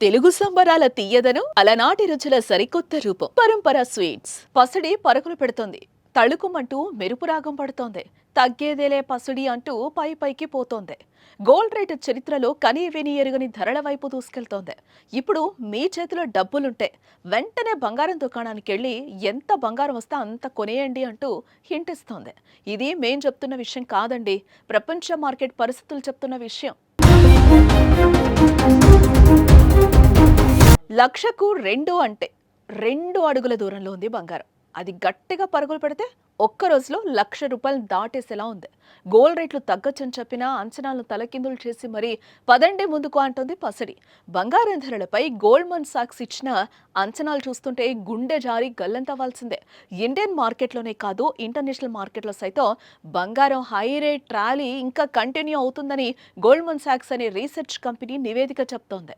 తెలుగు సంబరాల తీయదను అలనాటి రుచుల సరికొత్త రూపం పరంపర స్వీట్స్. పసిడి పరుగులు పెడుతోంది, తళుకుమంటూ మెరుపు రాగం పడుతోంది. తగ్గేదేలే పసిడి అంటూ పై పైకి పోతోంది. గోల్డ్ రేట్ చరిత్రలో కనీ విని ఎరుగని ధరల వైపు దూసుకెళ్తోంది. ఇప్పుడు మీ చేతిలో డబ్బులుంటే వెంటనే బంగారం దుకాణానికి వెళ్ళి ఎంత బంగారం వస్తే అంత కొనేయండి అంటూ హింట్ ఇస్తోంది. ఇది మేం చెప్తున్న విషయం కాదండి, ప్రపంచ మార్కెట్ పరిస్థితులు చెప్తున్న విషయం. లక్షకు 2 అంటే 2 అడుగుల దూరంలో ఉంది బంగారం. అది గట్టిగా పరుగులు పెడితే ఒక్క రోజులో ₹1,00,000 దాటేసేలా ఉంది. గోల్డ్ రేట్లు తగ్గొచ్చని చెప్పినా అంచనాలను తలకిందులు చేసి మరీ పదండి ముందుకు అంటోంది పసిడి. బంగారం ధరలపై గోల్డ్మన్ సాక్స్ ఇచ్చిన అంచనాలు చూస్తుంటే గుండె జారి గల్లంతవ్వాల్సిందే. ఇండియన్ మార్కెట్లోనే కాదు, ఇంటర్నేషనల్ మార్కెట్లో సైతం బంగారం హై రేట్ ర్యాలీ ఇంకా కంటిన్యూ అవుతుందని గోల్డ్మన్ సాక్స్ అనే రీసెర్చ్ కంపెనీ నివేదిక చెప్తోంది.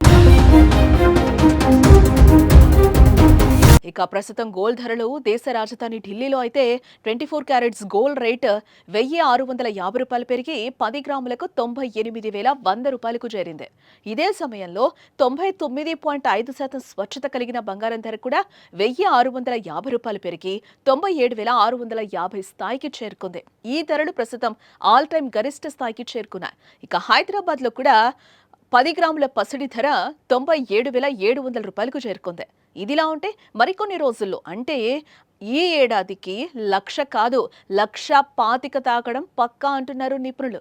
ఇక ప్రస్తుతం గోల్డ్ ధరలు దేశ రాజధాని ఢిల్లీలో అయితే 24 క్యారెట్స్ గోల్డ్ రేట్ ₹1,650 పెరిగి 10 గ్రాములకు ₹98,100కు చేరింది. ఇదే సమయంలో 99.5% స్వచ్ఛత కలిగిన బంగారం ధర కూడా ₹1,650 పెరిగి 97,650 స్థాయికి చేరుకుంది. ఈ ధరలు ప్రస్తుతం ఆల్ టైమ్ గరిష్ట స్థాయికి చేరుకున్నాయి. ఇక హైదరాబాద్ లో కూడా 10 గ్రాముల పసిడి ధర ₹97,700కు చేరుకుంది. ఇదిలా ఉంటే మరికొన్ని రోజుల్లో అంటే ఈ ఏడాదికి 1,00,000 కాదు, 1,25,000 తాకడం పక్కా అంటున్నారు నిపుణులు.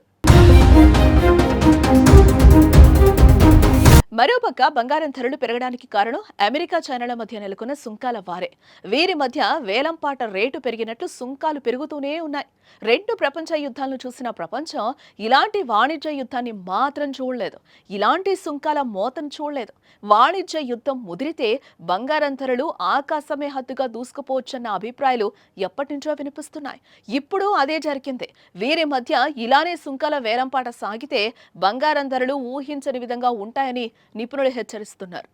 మరోపక్క బంగారం ధరలు పెరగడానికి కారణం అమెరికా చైనాల మధ్య నెలకొన్న సుంకాల వారే. వీరి మధ్య వేలంపాట రేటు పెరిగినట్లు సుంకాలు పెరుగుతూనే ఉన్నాయి. 2 ప్రపంచ యుద్ధాలను చూసిన ప్రపంచం ఇలాంటి వాణిజ్య యుద్ధాన్ని మాత్రం చూడలేదు, ఇలాంటి సుంకాల మోతను చూడలేదు. వాణిజ్య యుద్ధం ముదిరితే బంగారం ధరలు ఆకాశమే హద్దుగా దూసుకుపోవచ్చన్న అభిప్రాయాలు ఎప్పటి నుంచో వినిపిస్తున్నాయి. ఇప్పుడు అదే జరిగింది. వీరి మధ్య ఇలానే సుంకాల వేలంపాట సాగితే బంగారం ధరలు ఊహించని విధంగా ఉంటాయని నిపుణులు హెచ్చరిస్తున్నారు.